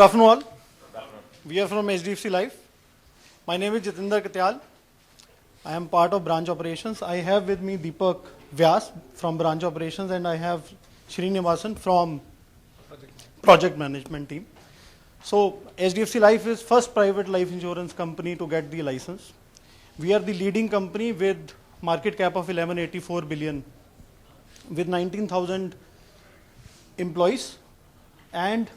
Good afternoon all. We are from HDFC Life. My name is Jatinder Katyal. I am part of branch operations. I have with me Deepak Vyas from branch operations, and I have Srinivasan from project management team. So HDFC Life is first private life insurance company to get the license. We are the leading company with market cap of 1184 billion with 19,000 employees, and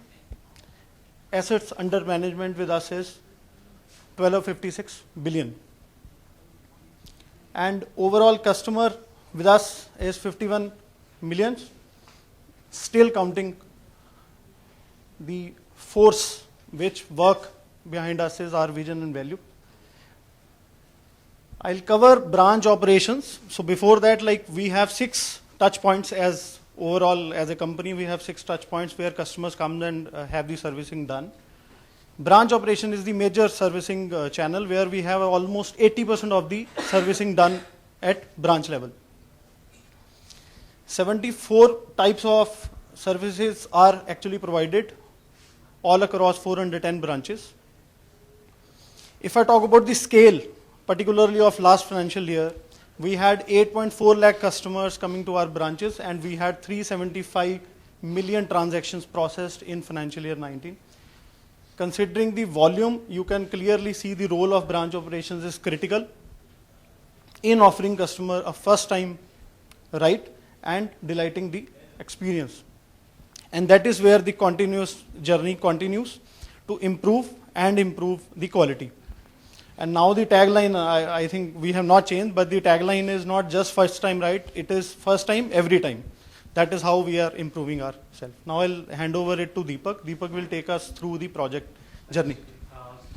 assets under management with us is 1256 billion. And overall customer with us is 51 million, still counting the force which work behind us is our vision and value. I'll cover branch operations. So before that, we have 6 touch points as overall as a company. We have 6 touch points where customers come and have the servicing done. Branch operation is the major servicing channel where we have almost 80% of the servicing done at branch level. 74 types of services are actually provided all across 410 branches. If I talk about the scale, particularly of last financial year, we had 8.4 lakh customers coming to our branches, and we had 375 million transactions processed in financial year 19. Considering the volume, you can clearly see the role of branch operations is critical in offering customer a first time right and delighting the experience. And that is where the continuous journey continues to improve the quality. And now the tagline, I think we have not changed, but the tagline is not just first time right, it is first time every time. That is how we are improving ourselves. Now I'll hand over it to Deepak. Deepak will take us through the project journey.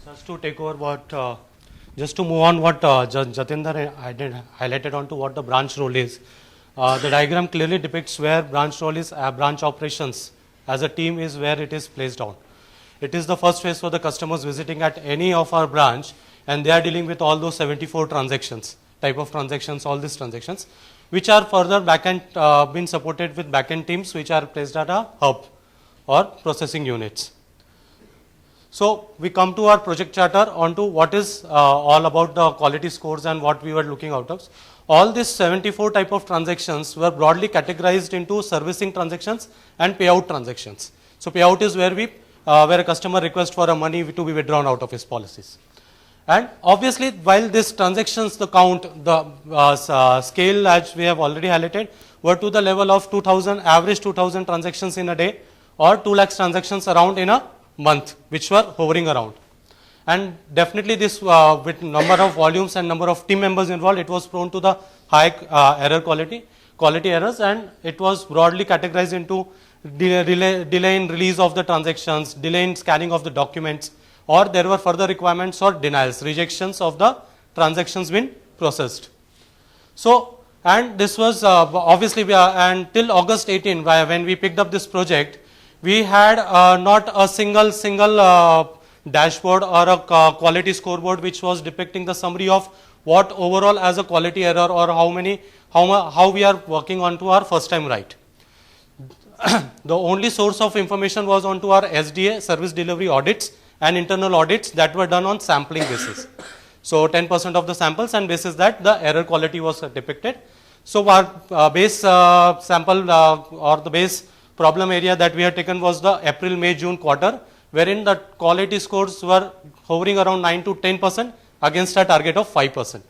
Just to take over just to move on what Jatinder highlighted onto what the branch role is. The diagram clearly depicts where branch role is, branch operations as a team is where it is placed on. It is the first phase for the customers visiting at any of our branch, and they are dealing with all those 74 transactions, type of transactions, all these transactions, which are further backend been supported with backend teams which are placed at a hub or processing units. So we come to our project charter onto what is all about the quality scores and what we were looking out of. All these 74 type of transactions were broadly categorized into servicing transactions and payout transactions. So payout is where where a customer requests for a money to be withdrawn out of his policies. And obviously, while these transactions, the count, the scale as we have already highlighted, were to the level of 2000, average 2000 transactions in a day, or 2 lakhs transactions around in a month, which were hovering around. And definitely this with number of volumes and number of team members involved, it was prone to the high error quality errors, and it was broadly categorized into delay in release of the transactions, delay in scanning of the documents, or there were further requirements or denials, rejections of the transactions being processed. So, and this was obviously, and till August 18, when we picked up this project, we had not a single dashboard or a quality scoreboard which was depicting the summary of what overall as a quality error or how we are working on to our first time right. The only source of information was onto our SDA, service delivery audits, and internal audits that were done on sampling basis. So 10% of the samples, and basis that the error quality was depicted. So our base sample or the base problem area that we had taken was the April, May, June quarter, wherein the quality scores were hovering around 9 to 10% against a target of 5%.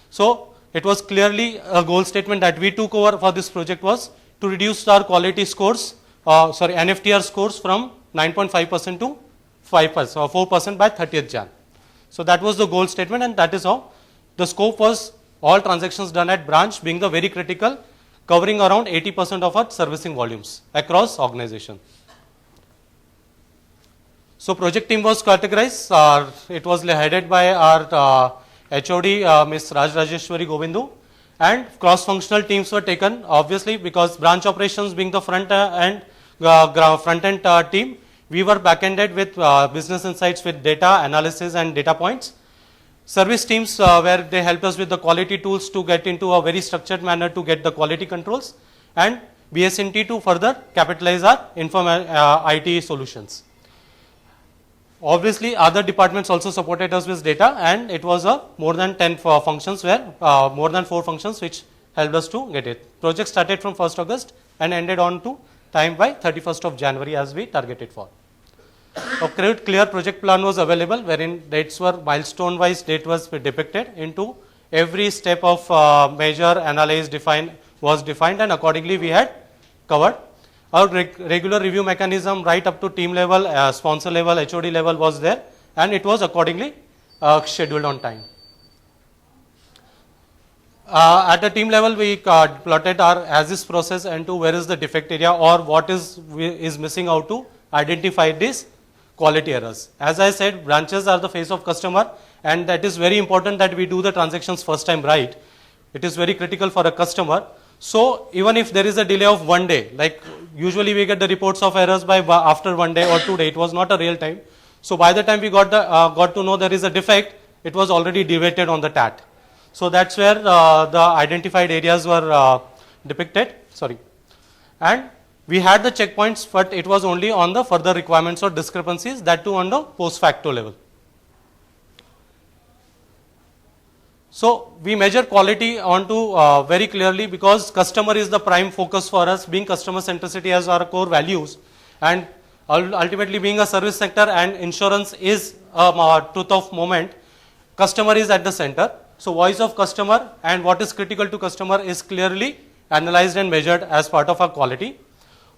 So it was clearly a goal statement that we took over for this project was to reduce our quality scores, NFTR scores from 9.5% to 5% or 4% by 30th Jan. So that was the goal statement, and that is how the scope was all transactions done at branch being the very critical, covering around 80% of our servicing volumes across organization. So project team was categorized. It was headed by our HOD, Ms. Rajeshwari Govindu, and cross-functional teams were taken, obviously, because branch operations being the front end team, we were back-ended with business insights with data analysis and data points. Service teams where they helped us with the quality tools to get into a very structured manner to get the quality controls, and BSNT to further capitalize our IT solutions. Obviously, other departments also supported us with data, and it was a more than 10 functions where more than 4 functions which helped us to get it. Project started from 1st August and ended on to time by 31st of January as we targeted for. A clear project plan was available wherein dates were milestone wise date was depicted into every step of measure, analyze, was defined, and accordingly we had covered. Our regular review mechanism right up to team level, sponsor level, HOD level was there, and it was accordingly scheduled on time. At the team level, we plotted our as-is process into where is the defect area or what is missing out to identify these quality errors. As I said, branches are the face of customer, and that is very important that we do the transactions first time right. It is very critical for a customer. So even if there is a delay of 1 day, like usually we get the reports of errors by after 1 day or 2 days, it was not a real time. So by the time we got to know there is a defect, it was already deviated on the TAT. So that's where the identified areas were depicted. Sorry, and we had the checkpoints, but it was only on the further requirements or discrepancies, that too on the post facto level. So we measure quality onto very clearly because customer is the prime focus for us, being customer centricity as our core values, and ultimately being a service sector and insurance is a truth of moment. Customer is at the center. So voice of customer and what is critical to customer is clearly analyzed and measured as part of our quality.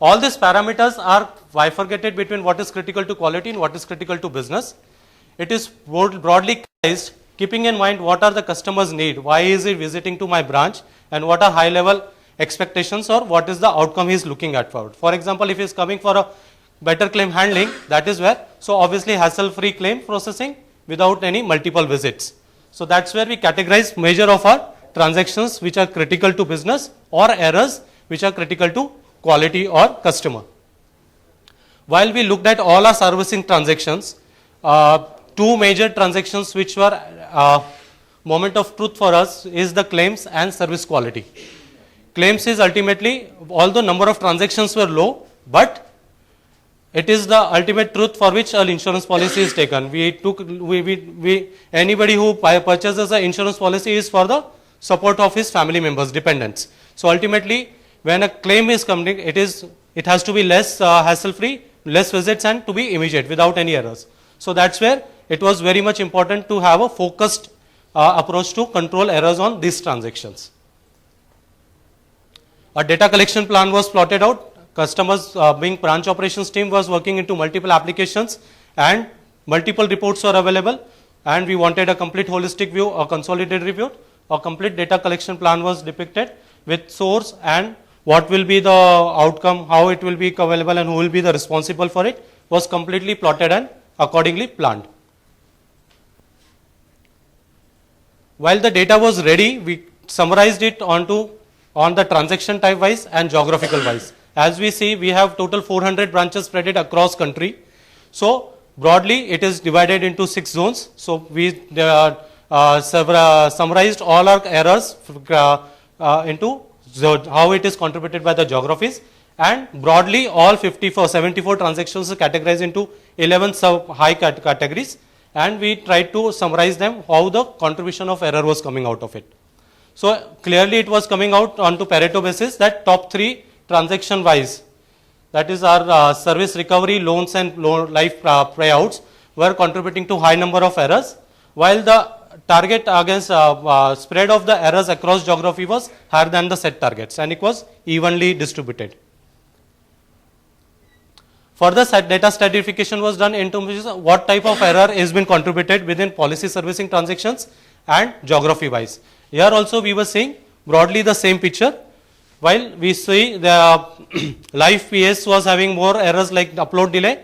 All these parameters are bifurcated between what is critical to quality and what is critical to business. It is broadly categorized, keeping in mind what are the customer's need, why is he visiting to my branch, and what are high level expectations or what is the outcome he is looking at for. For example, if he is coming for a better claim handling, that is where, so obviously hassle free claim processing without any multiple visits. So that's where we categorize measure of our transactions which are critical to business or errors which are critical to quality or customer. While we looked at all our servicing transactions, 2 major transactions which were moment of truth for us is the claims and service quality. Claims is ultimately, although number of transactions were low, but it is the ultimate truth for which an insurance policy is taken. Anybody who purchases an insurance policy is for the support of his family members, dependents. So ultimately, when a claim is coming, it has to be less hassle-free, less visits, and to be immediate without any errors. So that's where it was very much important to have a focused approach to control errors on these transactions. A data collection plan was plotted out. Customers being branch operations team was working into multiple applications and multiple reports were available, and we wanted a complete holistic view, a consolidated review. A complete data collection plan was depicted with source and what will be the outcome, how it will be available, and who will be the responsible for it was completely plotted and accordingly planned. While the data was ready, we summarized it on the transaction type wise and geographical wise. As we see, we have total 400 branches spread across country. So broadly, it is divided into 6 zones. So we summarized all our errors into how it is contributed by the geographies, and broadly all 74 transactions are categorized into 11 sub high categories, and we tried to summarize them how the contribution of error was coming out of it. So clearly it was coming out onto Pareto basis that top 3 transaction wise, that is our service recovery, loans and life payouts were contributing to high number of errors, while the target against spread of the errors across geography was higher than the set targets, and it was evenly distributed. Further data stratification was done into what type of error has been contributed within policy servicing transactions and geography wise. Here also we were seeing broadly the same picture. While we see the life PS was having more errors like upload delay,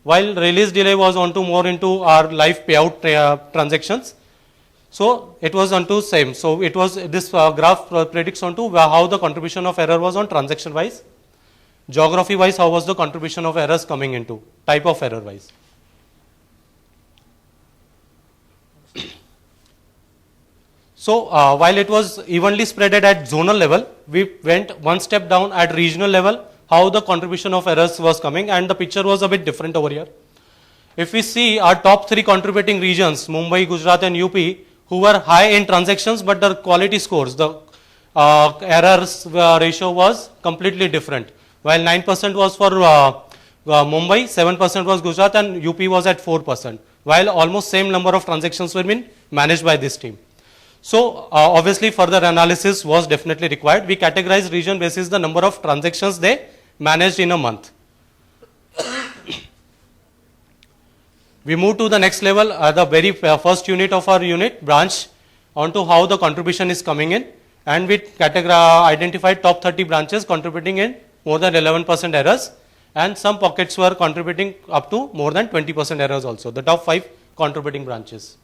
while release delay was onto more into our life payout transactions. So it was onto same. So it was this graph predicts onto how the contribution of error was on transaction wise, geography wise how was the contribution of errors coming into, type of error wise. So while it was evenly spreaded at zonal level, we went one step down at regional level, how the contribution of errors was coming, and the picture was a bit different over here. if we see our top 3 contributing regions, Mumbai, Gujarat and UP, who were high in transactions, but the quality scores, the errors ratio was completely different. While 9% was for Mumbai, 7% was Gujarat and UP was at 4%, while almost same number of transactions were being managed by this team. So obviously further analysis was definitely required. We categorized region basis the number of transactions they managed in a month. We move to the next level, the very first unit of our unit, branch, onto how the contribution is coming in, and we identified top 30 branches contributing in more than 11% errors, and some pockets were contributing up to more than 20% errors also, the top 5 contributing branches.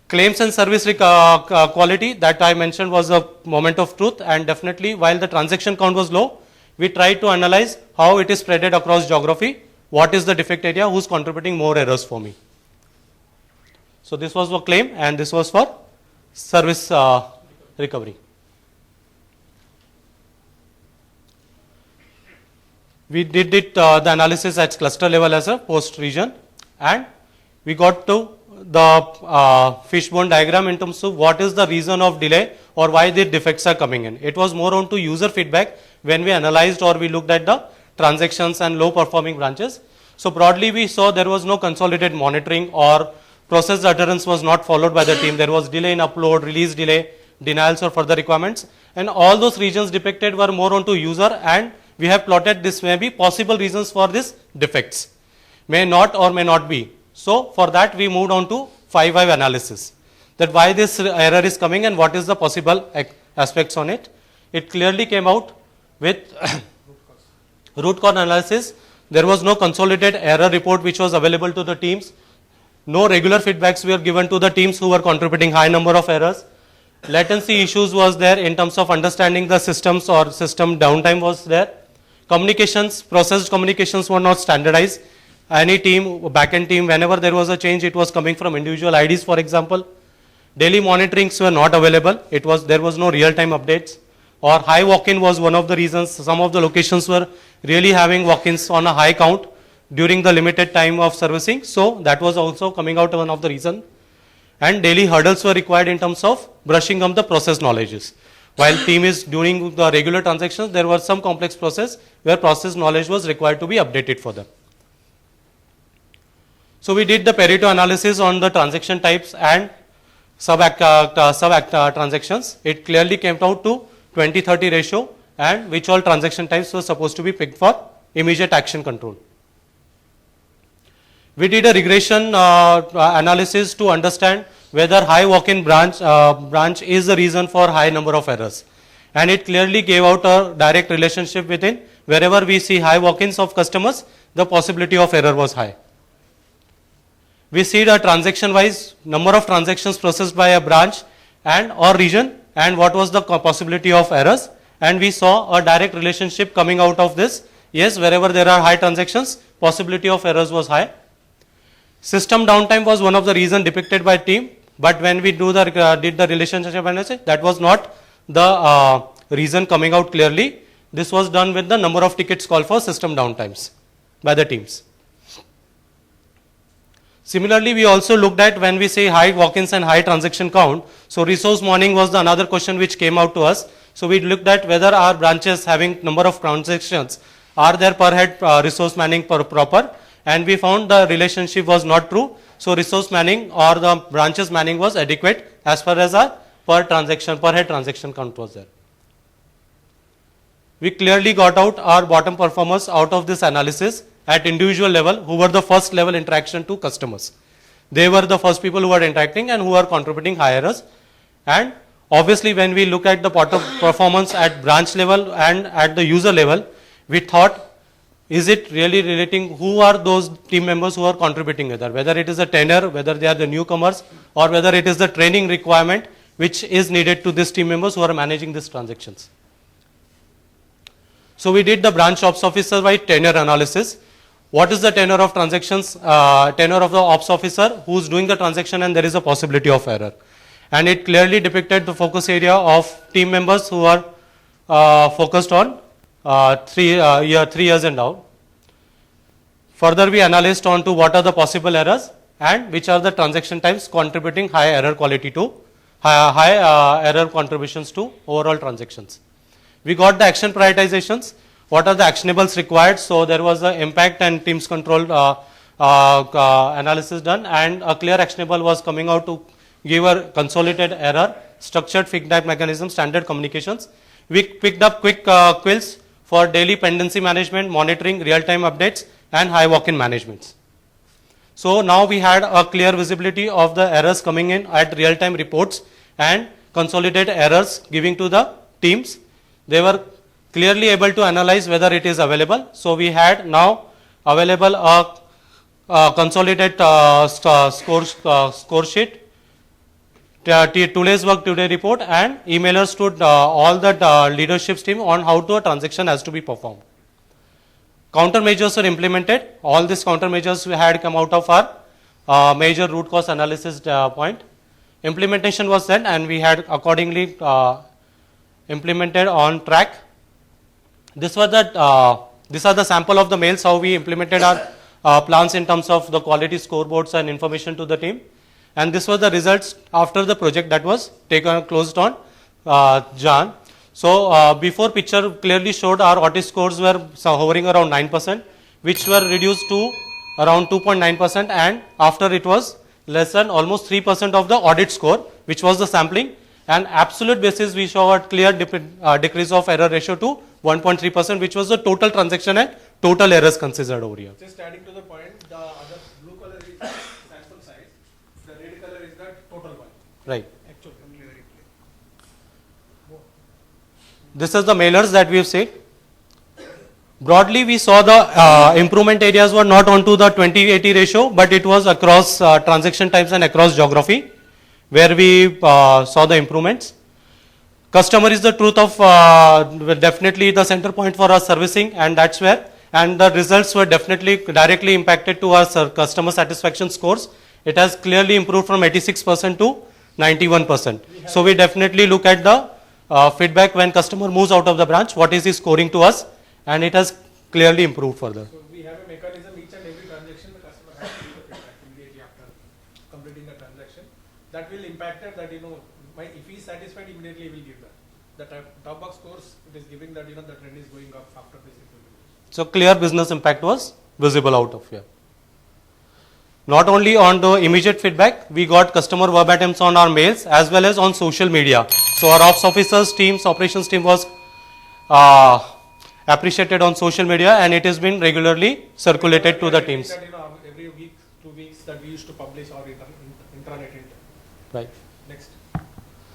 Claims and service quality that I mentioned was a moment of truth, and definitely while the transaction count was low, we tried to analyze how it is spreaded across geography, what is the defect area, who's contributing more errors for me. So this was for claim and this was for service recovery. We did it, the analysis at cluster level as a post region, and we got to the fishbone diagram in terms of what is the reason of delay or why the defects are coming in. It was more on to user feedback when we analyzed or we looked at the transactions and low performing branches. So broadly we saw there was no consolidated monitoring or process adherence was not followed by the team. There was delay in upload, release delay, denials or further requirements, and all those regions depicted were more onto user, and we have plotted this may be possible reasons for these defects. May not or may not be. So for that we moved on to 5-why analysis, that why this error is coming and what is the possible aspects on it. It clearly came out with root cause analysis. There was no consolidated error report which was available to the teams. No regular feedbacks were given to the teams who were contributing high number of errors. Latency issues was there in terms of understanding the systems, or system downtime was there. Communications, processed communications were not standardized. Any team, backend team, whenever there was a change, it was coming from individual IDs, for example. Daily monitorings were not available. There was no real-time updates. Or high walk-in was one of the reasons. Some of the locations were really having walk-ins on a high count during the limited time of servicing. So that was also coming out one of the reasons. And daily hurdles were required in terms of brushing up the process knowledges. While team is doing the regular transactions, there was some complex process where process knowledge was required to be updated for them. So we did the Pareto analysis on the transaction types and sub transactions. It clearly came out to 20-30 ratio, and which all transaction types were supposed to be picked for immediate action control. We did a regression analysis to understand whether high walk-in branch is the reason for high number of errors. And it clearly gave out a direct relationship within wherever we see high walk-ins of customers, the possibility of error was high. We see the transaction wise number of transactions processed by a branch and or region and what was the possibility of errors, and we saw a direct relationship coming out of this. Yes, wherever there are high transactions, possibility of errors was high. System downtime was one of the reasons depicted by team, but when we did the relationship analysis, that was not the reason coming out clearly. This was done with the number of tickets called for system downtimes by the teams. Similarly, we also looked at when we say high walk-ins and high transaction count. So resource mourning was the another question which came out to us. So we looked at whether our branches having number of transactions are there per head resource manning proper, and we found the relationship was not true. So resource manning or the branches manning was adequate as far as our per head transaction count was there. We clearly got out our bottom performers out of this analysis at individual level, who were the first level interaction to customers. They were the first people who were interacting and who are contributing high errors. And obviously when we look at the bottom performance at branch level and at the user level, we thought, is it really relating, who are those team members who are contributing whether it is a tenure, whether they are the newcomers, or whether it is the training requirement which is needed to these team members who are managing these transactions. So we did the branch ops officer by tenure analysis. What is the tenure of transactions, tenure of the ops officer who is doing the transaction and there is a possibility of error. And it clearly depicted the focus area of team members who are focused on 3 years and out. Further, we analyzed on to what are the possible errors and which are the transaction types contributing high error quality to high error contributions to overall transactions. We got the action prioritizations. What are the actionables required? So there was the impact and teams control analysis done, and a clear actionable was coming out to give a consolidated error, structured feedback mechanism, standard communications. We picked up quick quills for daily pendency management, monitoring, real-time updates, and high walk-in management. So now we had a clear visibility of the errors coming in at real-time reports and consolidated errors giving to the teams. They were clearly able to analyze whether it is available. So we had now available a consolidated score sheet, today's work today report, and emailers to all the leadership team on how a transaction has to be performed. Countermeasures were implemented. All these countermeasures had come out of our major root cause analysis point. Implementation was done, and we had accordingly implemented on track. These are the sample of the mails how we implemented our plans in terms of the quality scoreboards and information to the team. And this was the results after the project that was closed on Jan. So before picture clearly showed our audit scores were hovering around 9%, which were reduced to around 2.9%, and after it was less than almost 3% of the audit score, which was the sampling. And absolute basis we saw a clear decrease of error ratio to 1.3%, which was the total transaction and total errors considered over here. Just adding to the point, the other blue color is sample size, the red color is the total one. Right. Actually, only very clear. This is the mailers that we have seen. Broadly, we saw the improvement areas were not onto the 20/80 ratio, but it was across transaction types and across geography, where we saw the improvements. Customer is the truth of definitely the center point for our servicing, and that's where, and the results were definitely directly impacted to our customer satisfaction scores. It has clearly improved from 86% to 91%. So we definitely look at the feedback when customer moves out of the branch, what is he scoring to us, and it has clearly improved further. So we have a mechanism, each and every transaction the customer has to give the feedback immediately after completing the transaction. That will impact it that, if he is satisfied, immediately he will give that. The top box scores, it is giving that, the trend is going up after this implementation. So clear business impact was visible out of here. Not only on the immediate feedback, we got customer verbatims on our mails as well as on social media. So our ops officers teams, operations team was appreciated on social media, and it has been regularly circulated to the teams. That, every week, 2 weeks that we used to publish our intranet. Right. Next.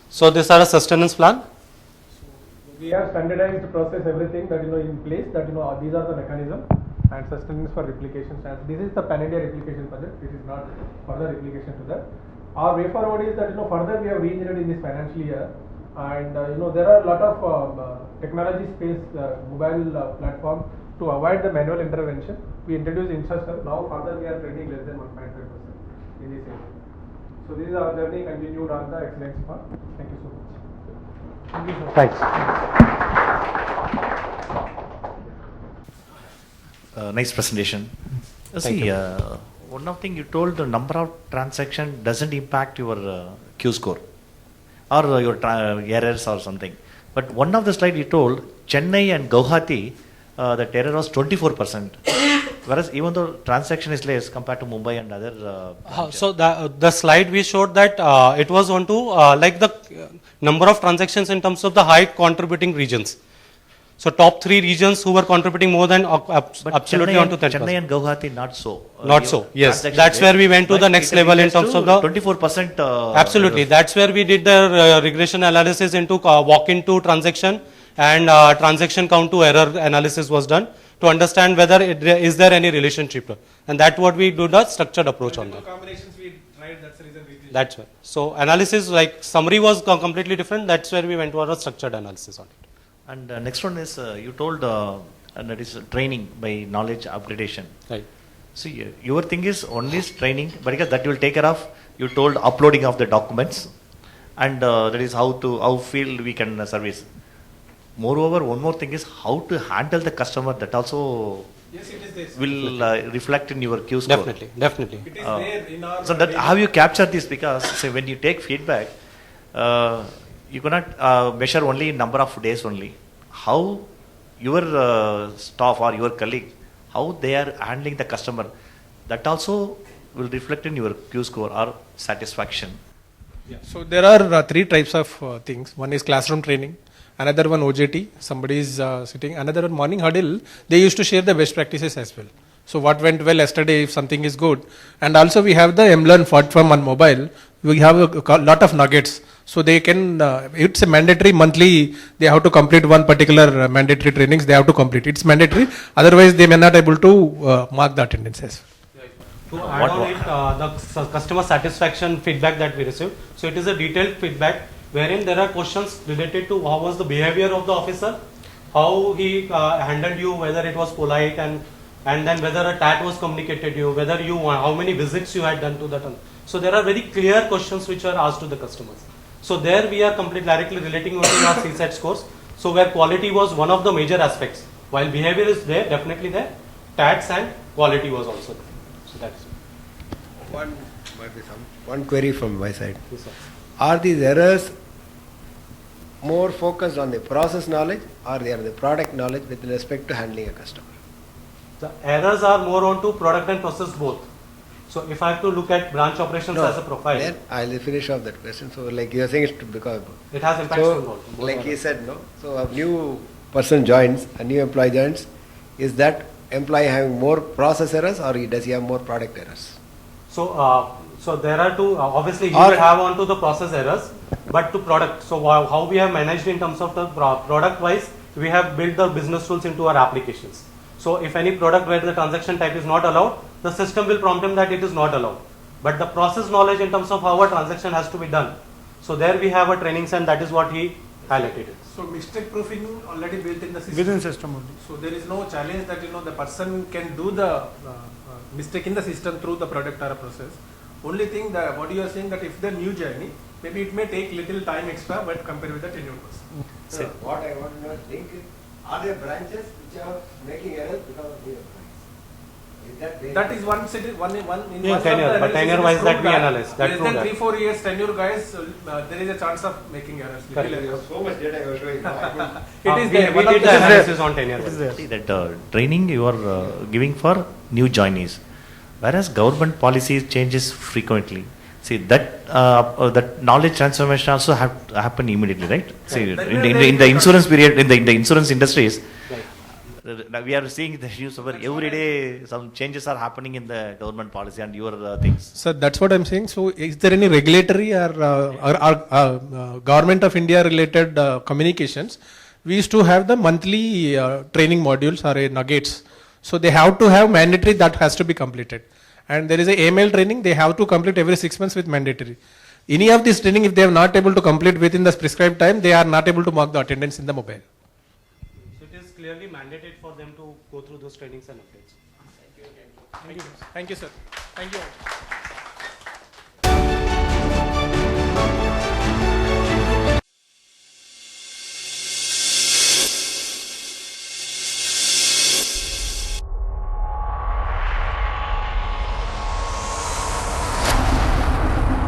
So these are a sustenance plan. So we have standardized process, everything that in place. That these are the mechanism and sustenance for replication. This is the pan-India replication project. This is not further replication to that. Our way forward is that further we have re-engineered in this financial year, and there are a lot of technology space mobile platform to avoid the manual intervention. We introduced InstaServe. Now further we are trending less than 1.5% in this area. So this is our journey continued on the excellence part. Thank you so much. Thank you so much. Thanks. Nice presentation. See, one of thing you told, the number of transaction doesn't impact your Q score or your errors or something. But one of the slide you told, Chennai and Guwahati, the error was 24%. Whereas even though transaction is less compared to Mumbai and other. So the slide we showed that it was onto like the number of transactions in terms of the high contributing regions. So top 3 regions who were contributing more than absolutely onto 10%. Chennai and Guwahati not so. Not so. Yes, that's where we went to the next level in terms of the 24%. Absolutely, that's where we did the regression analysis into walk-in to transaction and transaction count to error analysis was done to understand whether is there any relationship, and that's what we do the structured approach on that. Combinations we tried. That's the reason we did. That's why. So analysis like summary was completely different. That's where we went to a structured analysis on it. And next one is you told and that is training by knowledge upgradation. Right. See, your thing is only training, but because that you will take care of. You told uploading of the documents, and that is how field we can service. Moreover, one more thing is how to handle the customer. That also Yes, it is this. will reflect in your Q score. Definitely, definitely. It is there in our. So that how you capture this, because say when you take feedback, you cannot measure only number of days only. How your staff or your colleague, how they are handling the customer, that also will reflect in your Q score or satisfaction. Yeah. So there are three types of things. One is classroom training, another one OJT, somebody is sitting, another one morning huddle. They used to share the best practices as well. So what went well yesterday, if something is good, and also we have the MLearn platform on mobile. We have a lot of nuggets, so they can. It's a mandatory monthly. They have to complete one particular mandatory trainings. They have to complete. It's mandatory. Otherwise, they may not able to mark the attendance as well. To add on it, the customer satisfaction feedback that we received. So it is a detailed feedback wherein there are questions related to how was the behavior of the officer, how he handled you, whether it was polite, and then whether a TAT was communicated to you, whether you how many visits you had done to that. So there are very clear questions which are asked to the customers. So there we are completely directly relating to our CSAT scores. So where quality was one of the major aspects, while behavior is there, definitely there, TATs and quality was also there. So that's one query from my side. yes, sir. Are these errors more focused on the process knowledge or they are the product knowledge with respect to handling a customer? The errors are more onto product and process both. So if I have to look at branch operations as a profile, Then I'll finish off that question. So like you are saying, it's because it has impacts on so both. like he said, no. So a new person joins, a new employee joins. Is that employee having more process errors or does he have more product errors? So there are two. Obviously, he Or- will have onto the process errors, but to product. So how we have managed in terms of the product wise, we have built the business rules into our applications. So if any product where the transaction type is not allowed, the system will prompt him that it is not allowed. But the process knowledge in terms of how a transaction has to be done. So there we have a trainings, and that is what he highlighted. So mistake proofing already built in the system. Within system only. So there is no challenge that the person can do the mistake in the system through the product or a process. Only thing that what you are saying that if the new journey, maybe it may take little time extra, but compared with the tenured person. So what I want to think is, are there branches which are making errors because of new employees? Is that there? That is one city, one in Yeah, one of tenure, the but analysis tenure it is wise that proved we analyze, that less proved than that. 3-4 years tenure guys, there is a chance of making errors. Little Correct. errors. So much data you are showing. No, I couldn't- It is we, there. we One of did the the- analysis on tenure. wise. See that training you are giving for new joinees, whereas government policies changes frequently. See that knowledge transformation also have to happen immediately, right? See That in the insurance period, in the insurance industries, Right. we are seeing the news over every day. Some changes are happening in the government policy and your things. So that's what I'm saying. So is there any regulatory or government of India related communications? We used to have the monthly training modules or nuggets. So they have to have mandatory that has to be completed. And there is a AML training they have to complete every 6 months with mandatory. Any of this training, if they are not able to complete within the prescribed time, they are not able to mark the attendance in the mobile. So it is clearly mandated for them to go through those trainings and updates. Thank you, sir. Thank you.